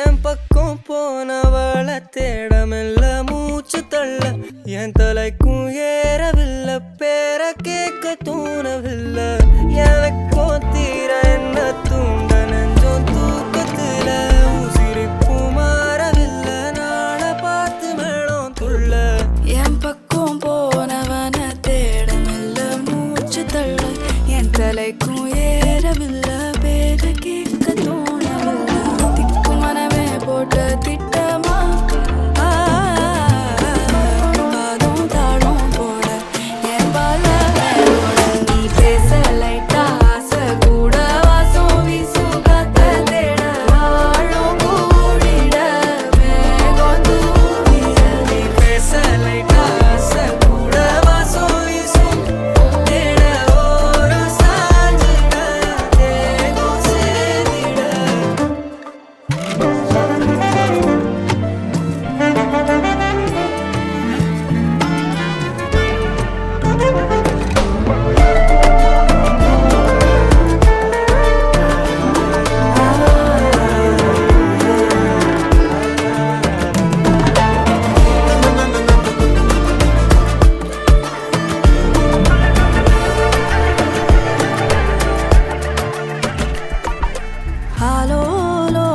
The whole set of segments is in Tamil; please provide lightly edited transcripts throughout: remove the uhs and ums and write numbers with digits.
என் பக்கம் போனவள தேடமெல்ல மூச்சு தள்ள என் தலைக்கும் ஏறவில்லை பேர கேட்க தோணவில்லை எனக்கும் தீர என்ன தூண்ட நெஞ்சோம் தூக்கத்துல உசிரிப்பு மாறவில்லை நாள பார்த்து மேளம் துள்ள என் பக்கம் போனவன தேடமெல்ல மூச்சு தள்ள என் தலைக்கும் ஏறவில்லை பேர கேட்க தோணவில்லை திக்கு மனமே போட்ட திட்டமா பாதம் தாளம் போட என் பால நீ பேச லைட்டா ஆசை கூட வாசம் வீசும் காத்த தேட ஆழம் கூடிட மேகம் தூவிட நீ பேச லைட்டா ஆசை கூட வாசம் வீசும் தேட ஓரம் சாஞ்சிட தேகம் சேர்ந்திட ஆலோலோ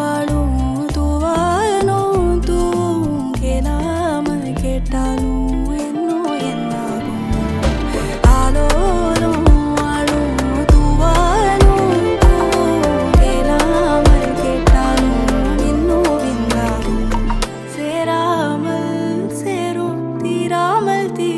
ஆளும் தூவாயனும் தூவும் கேளாமல் கேட்டாலும் இன்னும் என்னாகும் ஆலோலோ ஆளும் தூவாயனும் தூவும் கேளாமல் கேட்டாலும் இன்னும் என்னாகும் சேராமல் சேரும் தீராமல் தீ